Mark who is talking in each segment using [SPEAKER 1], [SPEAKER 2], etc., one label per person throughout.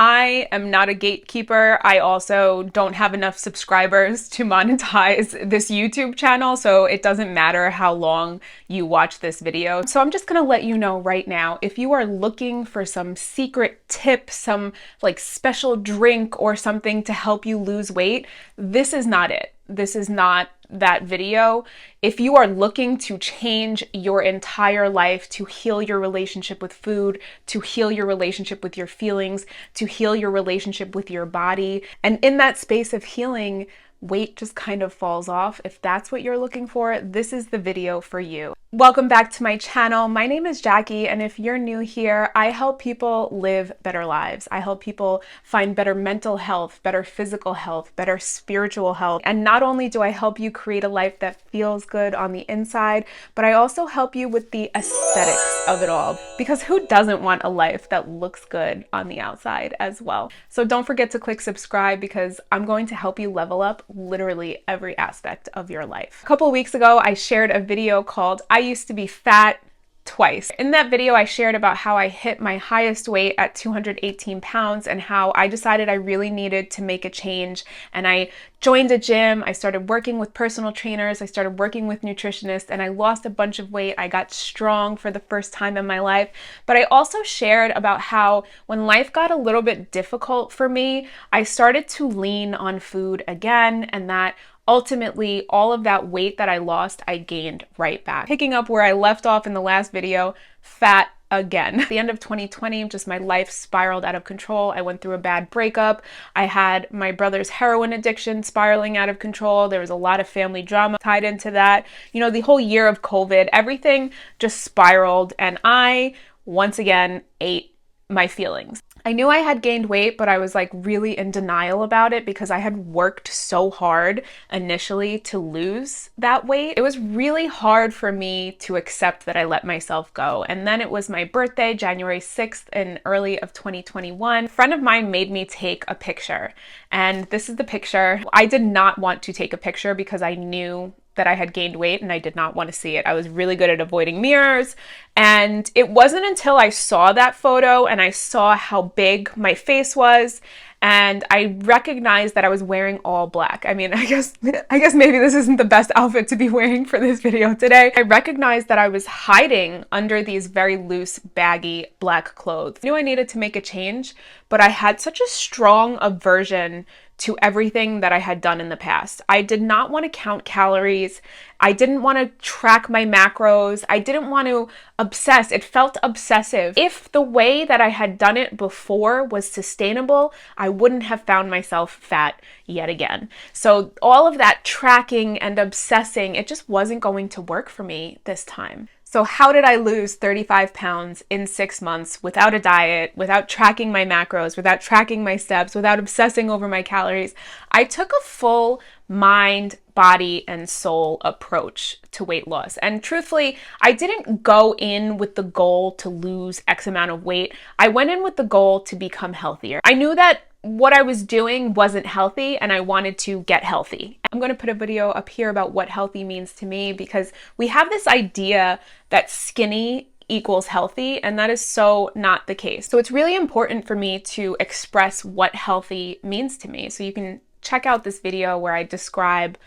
[SPEAKER 1] I am not a gatekeeper. I also don't have enough subscribers to monetize this YouTube channel, so it doesn't matter how long you watch this video. So I'm just gonna let you know right now, if you are looking for some secret tip, some like special drink or something to help you lose weight, this is not it. This is not that video. If you are looking to change your entire life, to heal your relationship with food, to heal your relationship with your feelings, to heal your relationship with your body, and in that space of healing, weight just kind of falls off. If that's what you're looking for, this is the video for you. Welcome back to my channel. My name is Jackie, and if you're new here, I help people live better lives. I help people find better mental health, better physical health, better spiritual health. And not only do I help you create a life that feels good on the inside, but I also help you with the aesthetics of it all. Because who doesn't want a life that looks good on the outside as well? So don't forget to click subscribe, because I'm going to help you level up literally every aspect of your life. A couple of weeks ago, I shared a video called I used to be fat twice. In that video, I shared about how I hit my highest weight at 218 pounds and how I decided I really needed to make a change. And I joined a gym, I started working with personal trainers, I started working with nutritionists, and I lost a bunch of weight. I got strong for the first time in my life. But I also shared about how when life got a little bit difficult for me, I started to lean on food again, and that ultimately, all of that weight that I lost, I gained right back. Picking up where I left off in the last video, fat again. At the end of 2020, just my life spiraled out of control. I went through a bad breakup. I had my brother's heroin addiction spiraling out of control. There was a lot of family drama tied into that. You know, the whole year of COVID, everything just spiraled, and I, once again, ate my feelings. I knew I had gained weight, but I was like really in denial about it because I had worked so hard initially to lose that weight. It was really hard for me to accept that I let myself go. And then it was my birthday, January 6th in early of 2021. A friend of mine made me take a picture. And this is the picture. I did not want to take a picture because I knew that I had gained weight and I did not want to see it. I was really good at avoiding mirrors. And it wasn't until I saw that photo and I saw how big my face was and I recognized that I was wearing all black. I mean, I guess maybe this isn't the best outfit to be wearing for this video today. I recognized that I was hiding under these very loose, baggy black clothes. I knew I needed to make a change, but I had such a strong aversion to everything that I had done in the past. I did not want to count calories. I didn't want to track my macros. I didn't want to obsess. It felt obsessive. If the way that I had done it before was sustainable, I wouldn't have found myself fat yet again. So all of that tracking and obsessing, it just wasn't going to work for me this time. So how did I lose 35 pounds in 6 months without a diet, without tracking my macros, without tracking my steps, without obsessing over my calories? I took a full mind, body, and soul approach to weight loss. And truthfully, I didn't go in with the goal to lose X amount of weight. I went in with the goal to become healthier. I knew that what I was doing wasn't healthy and I wanted to get healthy. I'm going to put a video up here about what healthy means to me because we have this idea that skinny equals healthy, and that is so not the case. So it's really important for me to express what healthy means to me. So you can check out this video where I describe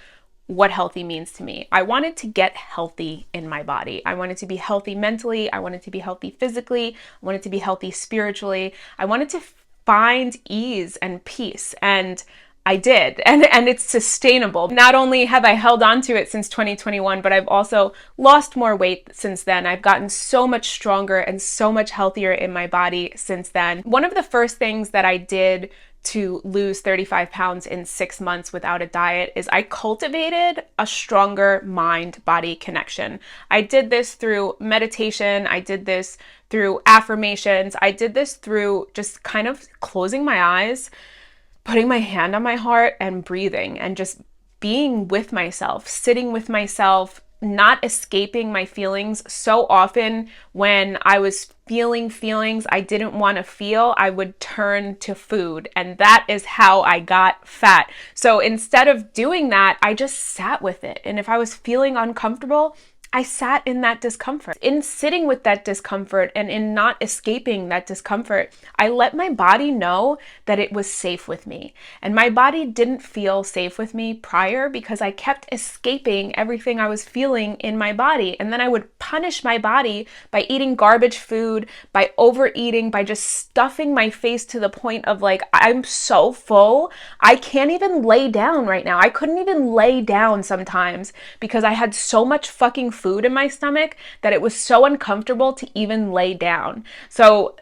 [SPEAKER 1] what healthy means to me. I wanted to get healthy in my body. I wanted to be healthy mentally. I wanted to be healthy physically. I wanted to be healthy spiritually. I wanted to find ease and peace, and I did, and it's sustainable. Not only have I held on to it since 2021, but I've also lost more weight since then. I've gotten so much stronger and so much healthier in my body since then. One of the first things that I did to lose 35 pounds in 6 months without a diet is I cultivated a stronger mind-body connection. I did this through meditation. I did this through affirmations. I did this through just kind of closing my eyes, putting my hand on my heart and breathing and just being with myself, sitting with myself, not escaping my feelings. So often when I was feeling feelings I didn't want to feel, I would turn to food, and that is how I got fat. So instead of doing that, I just sat with it. And if I was feeling uncomfortable, I sat in that discomfort. In sitting with that discomfort and in not escaping that discomfort, I let my body know that it was safe with me. And my body didn't feel safe with me prior because I kept escaping everything I was feeling in my body. And then I would punish my body by eating garbage food, by overeating, by just stuffing my face to the point of like, I'm so full, I can't even lay down right now. I couldn't even lay down sometimes because I had so much fucking food in my stomach that it was so uncomfortable to even lay down. So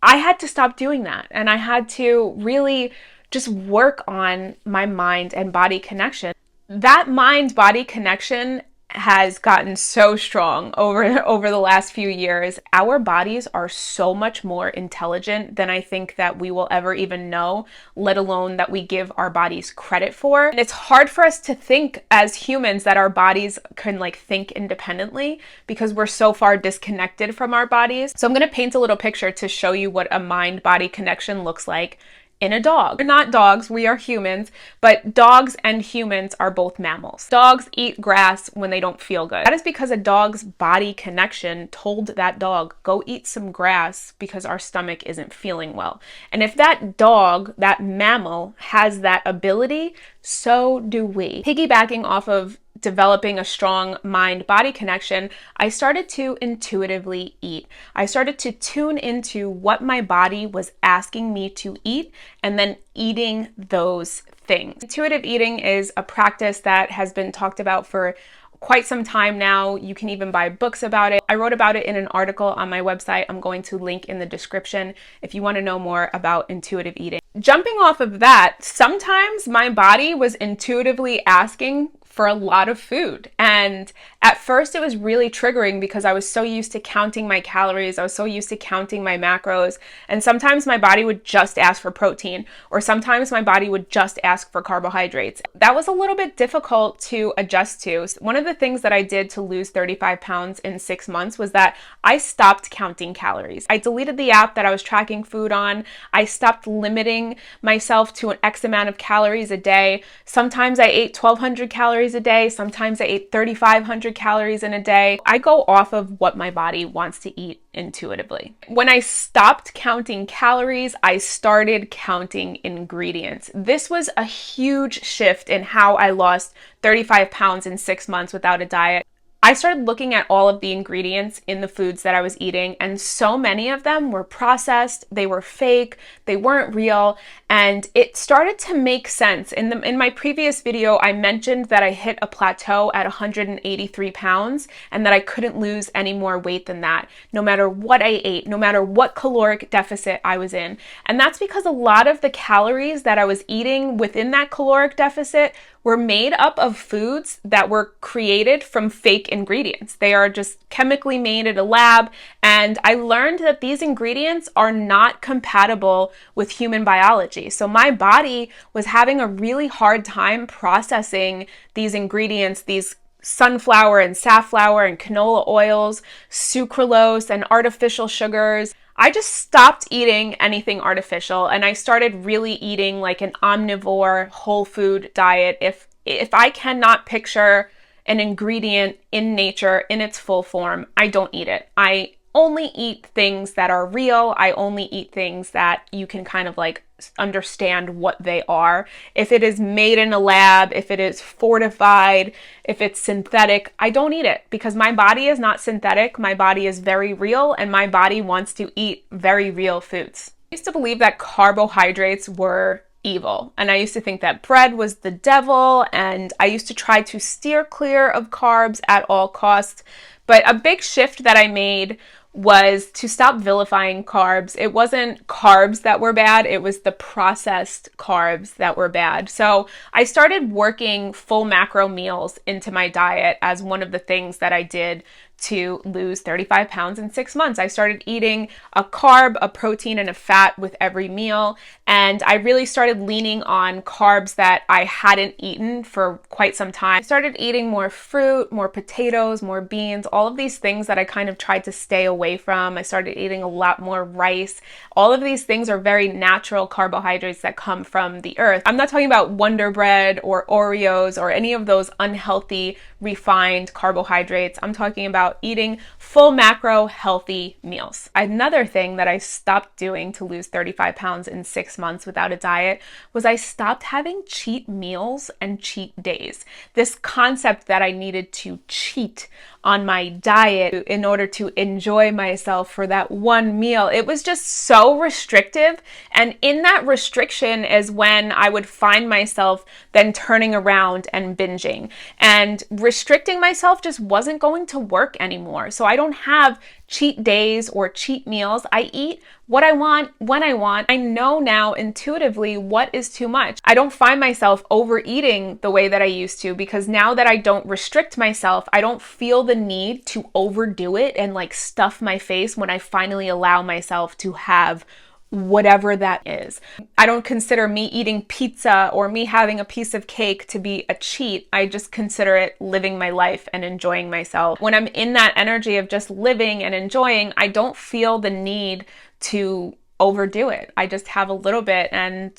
[SPEAKER 1] I had to stop doing that, and I had to really just work on my mind and body connection. That mind-body connection has gotten so strong over the last few years. Our bodies are so much more intelligent than I think that we will ever even know, let alone that we give our bodies credit for. And it's hard for us to think as humans that our bodies can like think independently because we're so far disconnected from our bodies. So I'm going to paint a little picture to show you what a mind-body connection looks like in a dog. We're not dogs, we are humans, but dogs and humans are both mammals. Dogs eat grass when they don't feel good. That is because a dog's body connection told that dog, go eat some grass because our stomach isn't feeling well. And if that dog, that mammal, has that ability, so do we. Piggybacking off of developing a strong mind-body connection, I started to intuitively eat. I started to tune into what my body was asking me to eat and then eating those things. Intuitive eating is a practice that has been talked about for quite some time now. You can even buy books about it. I wrote about it in an article on my website. I'm going to link in the description if you want to know more about intuitive eating. Jumping off of that, sometimes my body was intuitively asking for a lot of food. And at first it was really triggering because I was so used to counting my calories. I was so used to counting my macros. And sometimes my body would just ask for protein, or sometimes my body would just ask for carbohydrates. That was a little bit difficult to adjust to. One of the things that I did to lose 35 pounds in 6 months was that I stopped counting calories. I deleted the app that I was tracking food on. I stopped limiting myself to an X amount of calories a day. Sometimes I ate 1,200 calories a day. Sometimes I ate 3,500 calories in a day. I go off of what my body wants to eat intuitively. When I stopped counting calories, I started counting ingredients. This was a huge shift in how I lost 35 pounds in 6 months without a diet. I started looking at all of the ingredients in the foods that I was eating, and so many of them were processed, they were fake, they weren't real, and it started to make sense. In my previous video, I mentioned that I hit a plateau at 183 pounds and that I couldn't lose any more weight than that, no matter what I ate, no matter what caloric deficit I was in. And that's because a lot of the calories that I was eating within that caloric deficit were made up of foods that were created from fake ingredients. They are just chemically made at a lab, and I learned that these ingredients are not compatible with human biology. So my body was having a really hard time processing these ingredients, these sunflower and safflower and canola oils, sucralose and artificial sugars. I just stopped eating anything artificial, and I started really eating like an omnivore whole food diet. If I cannot picture an ingredient in nature in its full form, I don't eat it. I only eat things that are real. I only eat things that you can kind of like understand what they are. If it is made in a lab, if it is fortified, if it's synthetic, I don't eat it because my body is not synthetic. My body is very real, and my body wants to eat very real foods. I used to believe that carbohydrates were evil, and I used to think that bread was the devil, and I used to try to steer clear of carbs at all costs. But a big shift that I made was to stop vilifying carbs. It wasn't carbs that were bad, it was the processed carbs that were bad. So I started working full macro meals into my diet as one of the things that I did to lose 35 pounds in 6 months. I started eating a carb, a protein, and a fat with every meal. And I really started leaning on carbs that I hadn't eaten for quite some time. I started eating more fruit, more potatoes, more beans, all of these things that I kind of tried to stay away from. I started eating a lot more rice. All of these things are very natural carbohydrates that come from the earth. I'm not talking about Wonder Bread or Oreos or any of those unhealthy, refined carbohydrates. I'm talking about eating full macro healthy meals. Another thing that I stopped doing to lose 35 pounds in 6 months without a diet was I stopped having cheat meals and cheat days. This concept that I needed to cheat on my diet in order to enjoy myself for that one meal. It was just so restrictive. And in that restriction is when I would find myself then turning around and binging. And restricting myself just wasn't going to work anymore. So I don't have cheat days or cheat meals. I eat what I want, when I want. I know now intuitively what is too much. I don't find myself overeating the way that I used to, because now that I don't restrict myself, I don't feel the need to overdo it and like stuff my face when I finally allow myself to have whatever that is. I don't consider me eating pizza or me having a piece of cake to be a cheat. I just consider it living my life and enjoying myself. When I'm in that energy of just living and enjoying, I don't feel the need to overdo it. I just have a little bit and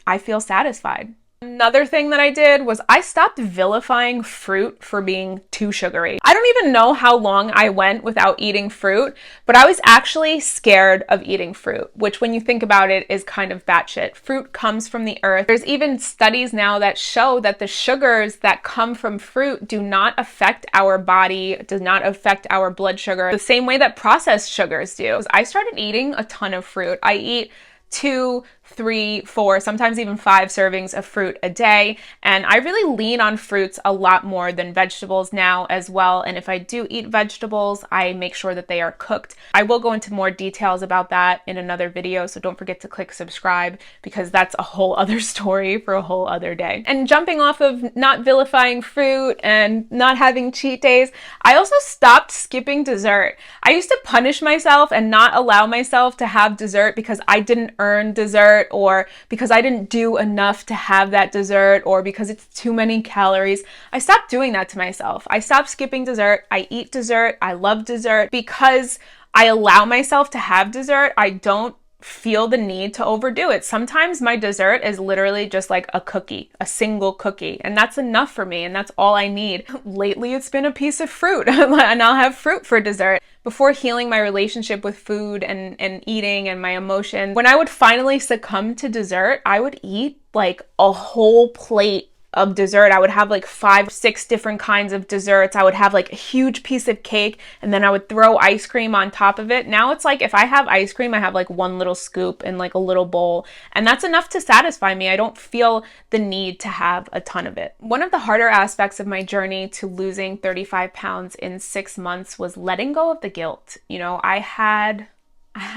[SPEAKER 1] I feel satisfied. Another thing that I did was I stopped vilifying fruit for being too sugary. I don't even know how long I went without eating fruit, but I was actually scared of eating fruit, which when you think about it is kind of batshit. Fruit comes from the earth. There's even studies now that show that the sugars that come from fruit do not affect our body, does not affect our blood sugar the same way that processed sugars do. I started eating a ton of fruit. I eat 2, 3, 4, sometimes even 5 servings of fruit a day. And I really lean on fruits a lot more than vegetables now as well. And if I do eat vegetables, I make sure that they are cooked. I will go into more details about that in another video, so don't forget to click subscribe, because that's a whole other story for a whole other day. And jumping off of not vilifying fruit and not having cheat days, I also stopped skipping dessert. I used to punish myself and not allow myself to have dessert because I didn't earn dessert, or because I didn't do enough to have that dessert, or because it's too many calories. I stopped doing that to myself. I stopped skipping dessert. I eat dessert. I love dessert. Because I allow myself to have dessert, I don't feel the need to overdo it. Sometimes my dessert is literally just like a cookie, a single cookie, and that's enough for me, and that's all I need. Lately, it's been a piece of fruit, and I'll have fruit for dessert. Before healing my relationship with food and eating and my emotions, when I would finally succumb to dessert, I would eat like a whole plate of dessert. I would have like 5, 6 different kinds of desserts. I would have like a huge piece of cake, and then I would throw ice cream on top of it. Now it's like if I have ice cream, I have like one little scoop in like a little bowl, and that's enough to satisfy me. I don't feel the need to have a ton of it. One of the harder aspects of my journey to losing 35 pounds in 6 months was letting go of the guilt. You know, I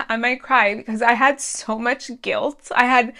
[SPEAKER 1] might cry because I had so much guilt. I had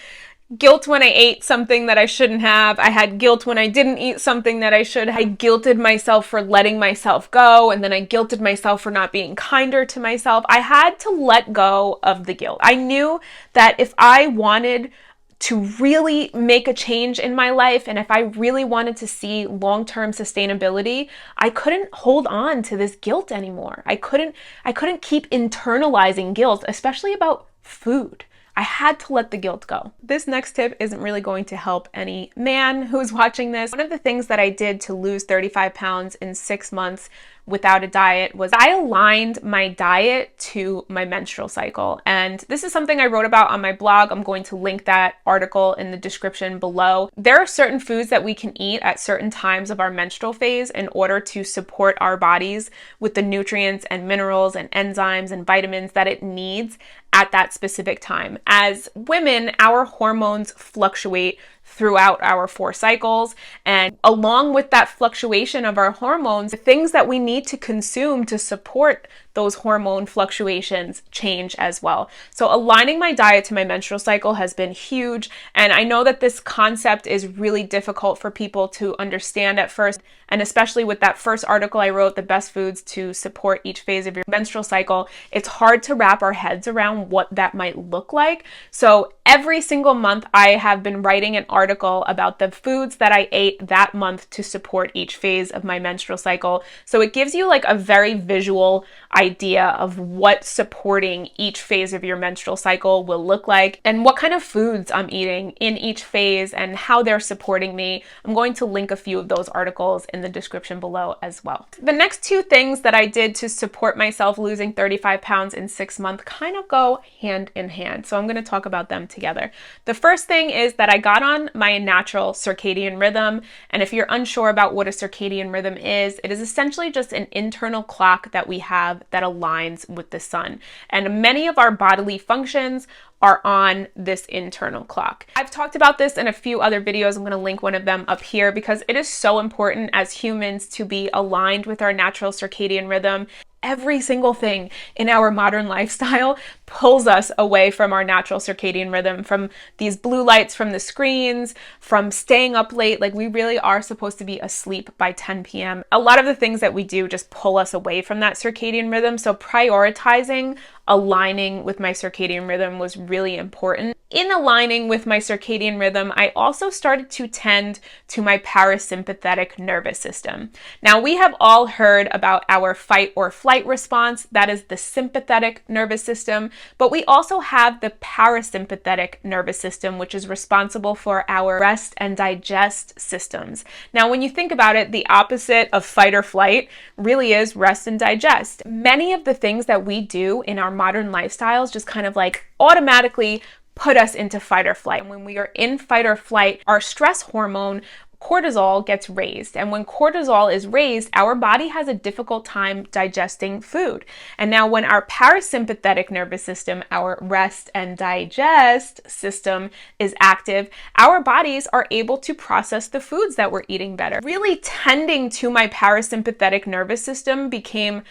[SPEAKER 1] guilt when I ate something that I shouldn't have. I had guilt when I didn't eat something that I should. I guilted myself for letting myself go, and then I guilted myself for not being kinder to myself. I had to let go of the guilt. I knew that if I wanted to really make a change in my life, and if I really wanted to see long-term sustainability, I couldn't hold on to this guilt anymore. I couldn't keep internalizing guilt, especially about food. I had to let the guilt go. This next tip isn't really going to help any man who's watching this. One of the things that I did to lose 35 pounds in 6 months without a diet was I aligned my diet to my menstrual cycle. And this is something I wrote about on my blog. I'm going to link that article in the description below. There are certain foods that we can eat at certain times of our menstrual phase in order to support our bodies with the nutrients and minerals and enzymes and vitamins that it needs at that specific time. As women, our hormones fluctuate throughout our 4 cycles. And along with that fluctuation of our hormones, the things that we need to consume to support those hormone fluctuations change as well. So aligning my diet to my menstrual cycle has been huge. And I know that this concept is really difficult for people to understand at first. And especially with that first article I wrote, The Best Foods to Support Each Phase of Your Menstrual Cycle, it's hard to wrap our heads around what that might look like. So every single month I have been writing an article about the foods that I ate that month to support each phase of my menstrual cycle. So it gives you like a very visual idea of what supporting each phase of your menstrual cycle will look like and what kind of foods I'm eating in each phase and how they're supporting me. I'm going to link a few of those articles in the description below as well. The next 2 things that I did to support myself losing 35 pounds in 6 months kind of go hand in hand. So I'm going to talk about them together. The first thing is that I got on my natural circadian rhythm. And if you're unsure about what a circadian rhythm is, it is essentially just an internal clock that we have that aligns with the sun. And many of our bodily functions are on this internal clock. I've talked about this in a few other videos. I'm going to link one of them up here because it is so important as humans to be aligned with our natural circadian rhythm. Every single thing in our modern lifestyle pulls us away from our natural circadian rhythm, from these blue lights from the screens, from staying up late. Like, we really are supposed to be asleep by 10 p.m. A lot of the things that we do just pull us away from that circadian rhythm. So prioritizing aligning with my circadian rhythm was really important. In aligning with my circadian rhythm, I also started to tend to my parasympathetic nervous system. Now, we have all heard about our fight or flight response. That is the sympathetic nervous system, but we also have the parasympathetic nervous system, which is responsible for our rest and digest systems. Now, when you think about it, the opposite of fight or flight really is rest and digest. Many of the things that we do in our modern lifestyles just kind of like automatically put us into fight or flight. And when we are in fight or flight, our stress hormone cortisol gets raised. And when cortisol is raised, our body has a difficult time digesting food. And now when our parasympathetic nervous system, our rest and digest system, is active, our bodies are able to process the foods that we're eating better. Really tending to my parasympathetic nervous system became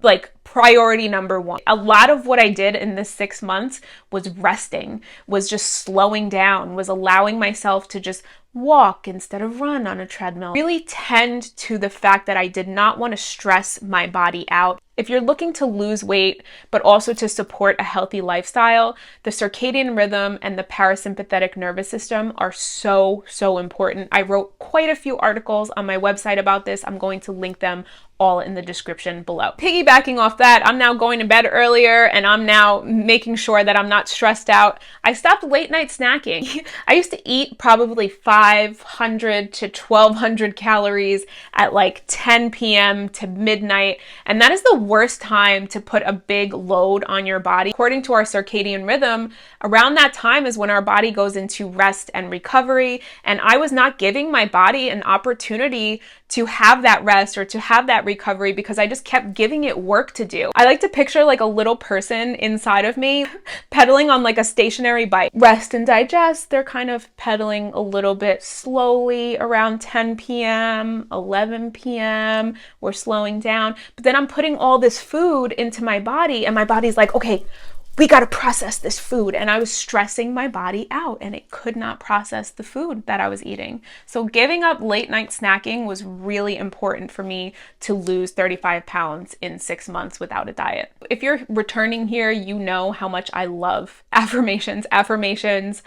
[SPEAKER 1] like priority number 1. A lot of what I did in this 6 months was resting, was just slowing down, was allowing myself to just walk instead of run on a treadmill. Really tend to the fact that I did not want to stress my body out. If you're looking to lose weight, but also to support a healthy lifestyle, the circadian rhythm and the parasympathetic nervous system are so important. I wrote quite a few articles on my website about this. I'm going to link them all in the description below. Piggybacking off that, I'm now going to bed earlier and I'm now making sure that I'm not stressed out. I stopped late night snacking. I used to eat probably 500 to 1200 calories at like 10 p.m. to midnight, and that is the worst time to put a big load on your body. According to our circadian rhythm, around that time is when our body goes into rest and recovery, and I was not giving my body an opportunity to have that rest or to have that recovery because I just kept giving it work to do. I like to picture like a little person inside of me pedaling on like a stationary bike. Rest and digest, they're kind of pedaling a little bit slowly around 10 p.m., 11 p.m. We're slowing down, but then I'm putting all this food into my body and my body's like, okay, we got to process this food. And I was stressing my body out and it could not process the food that I was eating. So giving up late night snacking was really important for me to lose 35 pounds in 6 months without a diet. If you're returning here, you know how much I love affirmations. Affirmations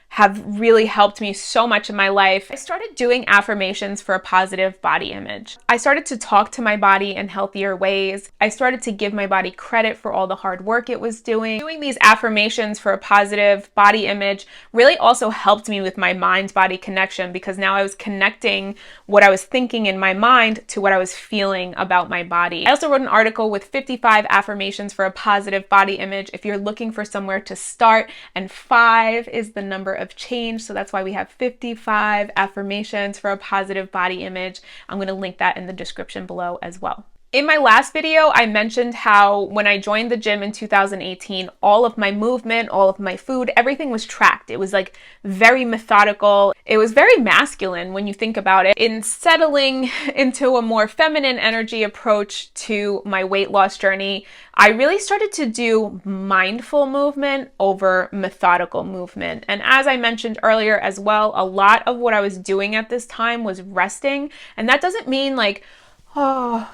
[SPEAKER 1] have really helped me so much in my life. I started doing affirmations for a positive body image. I started to talk to my body in healthier ways. I started to give my body credit for all the hard work it was doing. Doing these affirmations for a positive body image really also helped me with my mind-body connection because now I was connecting what I was thinking in my mind to what I was feeling about my body. I also wrote an article with 55 affirmations for a positive body image if you're looking for somewhere to start, and 5 is the number of change. So that's why we have 55 affirmations for a positive body image. I'm going to link that in the description below as well. In my last video, I mentioned how when I joined the gym in 2018, all of my movement, all of my food, everything was tracked. It was like very methodical. It was very masculine when you think about it. In settling into a more feminine energy approach to my weight loss journey, I really started to do mindful movement over methodical movement. And as I mentioned earlier as well, a lot of what I was doing at this time was resting. And that doesn't mean like, oh,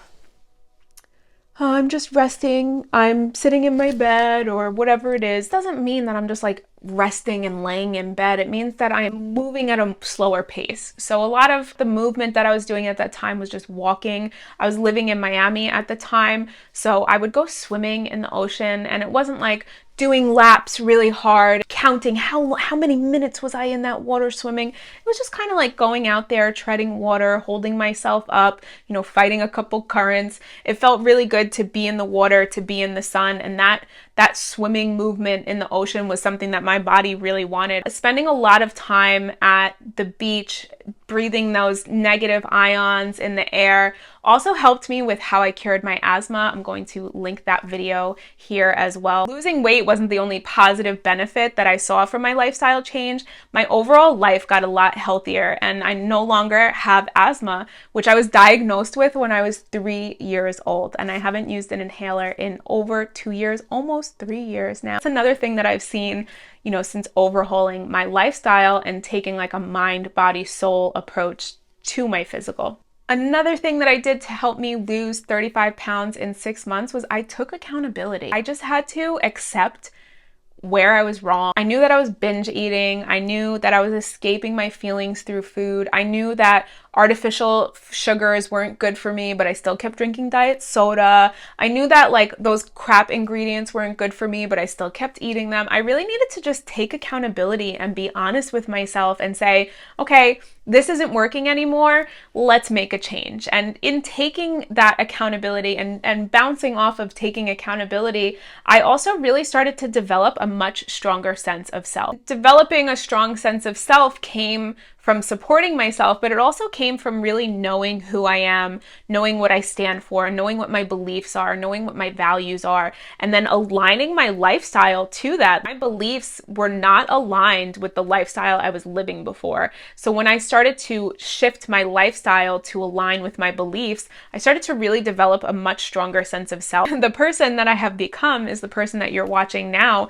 [SPEAKER 1] I'm just resting, I'm sitting in my bed or whatever it is. Doesn't mean that I'm just like resting and laying in bed. It means that I'm moving at a slower pace. So a lot of the movement that I was doing at that time was just walking. I was living in Miami at the time, so I would go swimming in the ocean, and it wasn't like doing laps really hard, counting how many minutes was I in that water swimming. It was just kind of like going out there, treading water, holding myself up, fighting a couple currents. It felt really good to be in the water, to be in the sun, and that swimming movement in the ocean was something that my body really wanted. Spending a lot of time at the beach, breathing those negative ions in the air also helped me with how I cured my asthma. I'm going to link that video here as well. Losing weight wasn't the only positive benefit that I saw from my lifestyle change. My overall life got a lot healthier, and I no longer have asthma, which I was diagnosed with when I was 3 years old, and I haven't used an inhaler in over 2 years, almost 3 years now. That's another thing that I've seen, since overhauling my lifestyle and taking like a mind, body, soul approach to my physical. Another thing that I did to help me lose 35 pounds in 6 months was I took accountability. I just had to accept where I was wrong. I knew that I was binge eating. I knew that I was escaping my feelings through food. I knew that artificial sugars weren't good for me, but I still kept drinking diet soda. I knew that like those crap ingredients weren't good for me, but I still kept eating them. I really needed to just take accountability and be honest with myself and say, okay, this isn't working anymore. Let's make a change. And in taking that accountability and bouncing off of taking accountability, I also really started to develop a much stronger sense of self. Developing a strong sense of self came from supporting myself, but it also came from really knowing who I am, knowing what I stand for, knowing what my beliefs are, knowing what my values are, and then aligning my lifestyle to that. My beliefs were not aligned with the lifestyle I was living before. So when I started to shift my lifestyle to align with my beliefs, I started to really develop a much stronger sense of self. The person that I have become is the person that you're watching now.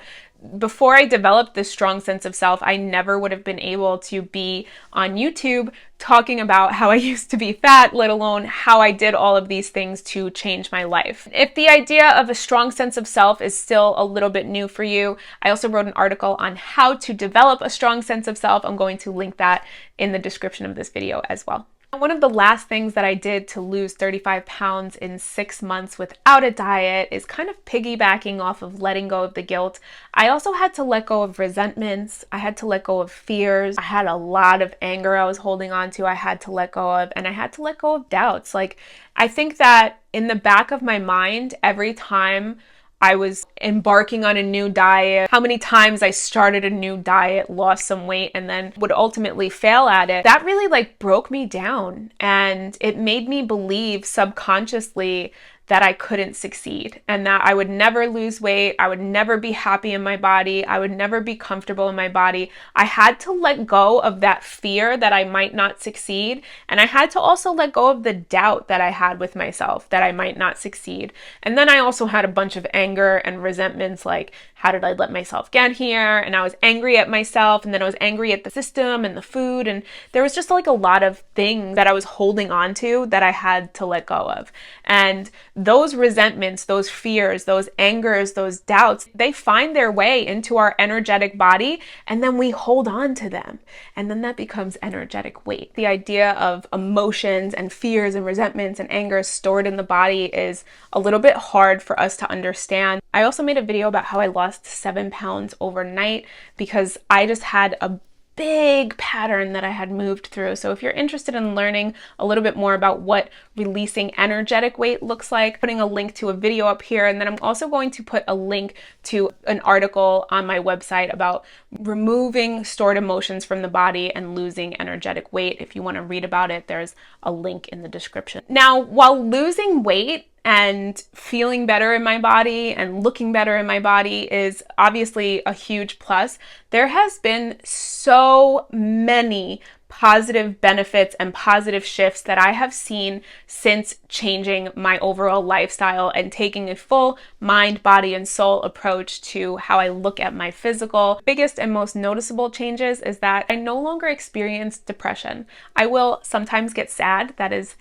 [SPEAKER 1] Before I developed this strong sense of self, I never would have been able to be on YouTube talking about how I used to be fat, let alone how I did all of these things to change my life. If the idea of a strong sense of self is still a little bit new for you, I also wrote an article on how to develop a strong sense of self. I'm going to link that in the description of this video as well. One of the last things that I did to lose 35 pounds in 6 months without a diet is kind of piggybacking off of letting go of the guilt. I also had to let go of resentments. I had to let go of fears. I had a lot of anger I was holding on to. I had to let go of, and I had to let go of doubts. Like, I think that in the back of my mind, every time I was embarking on a new diet, how many times I started a new diet, lost some weight, and then would ultimately fail at it, that really like broke me down, and it made me believe subconsciously that I couldn't succeed and that I would never lose weight. I would never be happy in my body. I would never be comfortable in my body. I had to let go of that fear that I might not succeed. And I had to also let go of the doubt that I had with myself that I might not succeed. And then I also had a bunch of anger and resentments, like, how did I let myself get here? And I was angry at myself, and then I was angry at the system and the food. And there was just like a lot of things that I was holding on to that I had to let go of. And those resentments, those fears, those angers, those doubts, they find their way into our energetic body, and then we hold on to them. And then that becomes energetic weight. The idea of emotions and fears and resentments and anger stored in the body is a little bit hard for us to understand. I also made a video about how I lost 7 pounds overnight because I just had a big pattern that I had moved through. So if you're interested in learning a little bit more about what releasing energetic weight looks like, putting a link to a video up here, and then I'm also going to put a link to an article on my website about removing stored emotions from the body and losing energetic weight. If you want to read about it, there's a link in the description. Now, while losing weight and feeling better in my body and looking better in my body is obviously a huge plus. There has been so many positive benefits and positive shifts that I have seen since changing my overall lifestyle and taking a full mind, body, and soul approach to how I look at my physical. Biggest and most noticeable changes is that I no longer experience depression. I will sometimes get sad. That is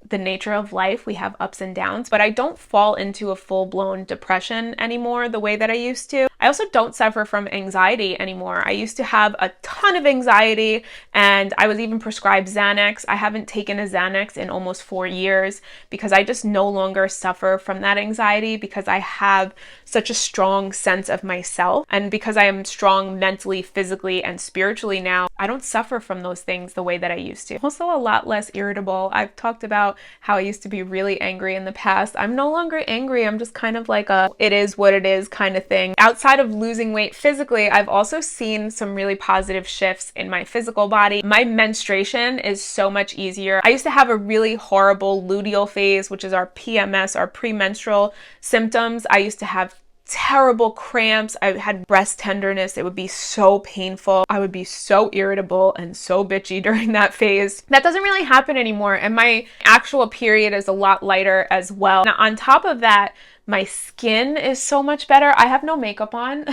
[SPEAKER 1] the nature of life. We have ups and downs, but I don't fall into a full-blown depression anymore the way that I used to. I also don't suffer from anxiety anymore. I used to have a ton of anxiety and I was even prescribed Xanax. I haven't taken a Xanax in almost 4 years because I just no longer suffer from that anxiety because I have such a strong sense of myself. And because I am strong mentally, physically, and spiritually now, I don't suffer from those things the way that I used to. Also a lot less irritable. I've talked about how I used to be really angry in the past. I'm no longer angry. I'm just kind of like a it is what it is kind of thing. Outside of losing weight physically, I've also seen some really positive shifts in my physical body. My menstruation is so much easier. I used to have a really horrible luteal phase, which is our PMS, our premenstrual symptoms. I used to have terrible cramps. I had breast tenderness. It would be so painful. I would be so irritable and so bitchy during that phase. That doesn't really happen anymore. And my actual period is a lot lighter as well. Now, on top of that, my skin is so much better. I have no makeup on.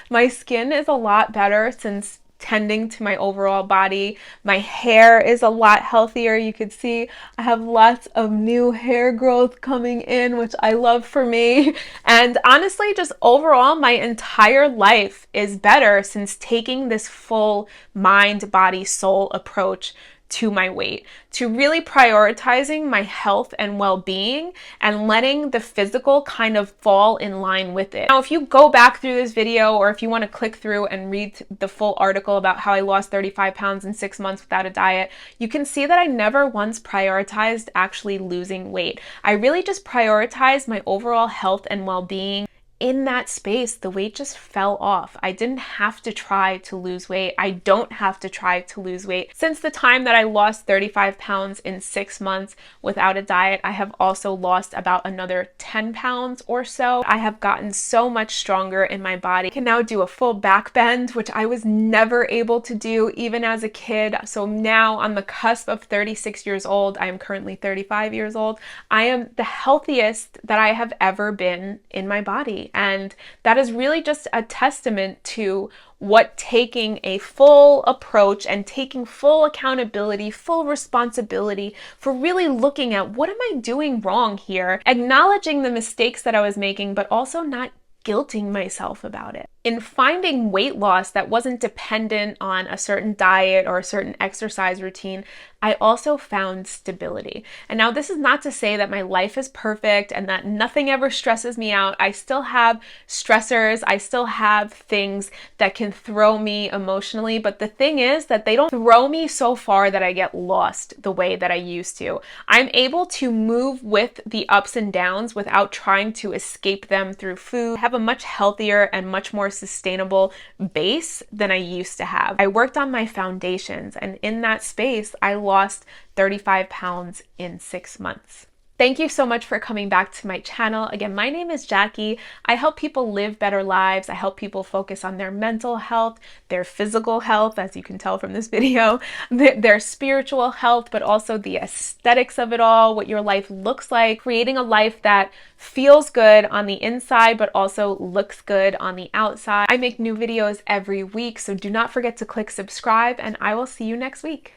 [SPEAKER 1] My skin is a lot better since tending to my overall body. My hair is a lot healthier. You could see I have lots of new hair growth coming in, which I love for me. And honestly, just overall, my entire life is better since taking this full mind, body, soul approach to my weight, to really prioritizing my health and well-being and letting the physical kind of fall in line with it. Now, if you go back through this video or if you want to click through and read the full article about how I lost 35 pounds in 6 months without a diet, you can see that I never once prioritized actually losing weight. I really just prioritized my overall health and well-being. In that space, the weight just fell off. I didn't have to try to lose weight. I don't have to try to lose weight. Since the time that I lost 35 pounds in 6 months without a diet, I have also lost about another 10 pounds or so. I have gotten so much stronger in my body. I can now do a full back bend, which I was never able to do even as a kid. So now on the cusp of 36 years old, I am currently 35 years old. I am the healthiest that I have ever been in my body. And that is really just a testament to what taking a full approach and taking full accountability, full responsibility for really looking at what am I doing wrong here, acknowledging the mistakes that I was making, but also not guilting myself about it. In finding weight loss that wasn't dependent on a certain diet or a certain exercise routine, I also found stability. And now this is not to say that my life is perfect and that nothing ever stresses me out. I still have stressors. I still have things that can throw me emotionally. But the thing is that they don't throw me so far that I get lost the way that I used to. I'm able to move with the ups and downs without trying to escape them through food. I have a much healthier and much more sustainable base than I used to have. I worked on my foundations, and in that space, I lost 35 pounds in 6 months. Thank you so much for coming back to my channel. Again, my name is Jackie. I help people live better lives. I help people focus on their mental health, their physical health, as you can tell from this video, their spiritual health, but also the aesthetics of it all, what your life looks like, creating a life that feels good on the inside, but also looks good on the outside. I make new videos every week, so do not forget to click subscribe, and I will see you next week.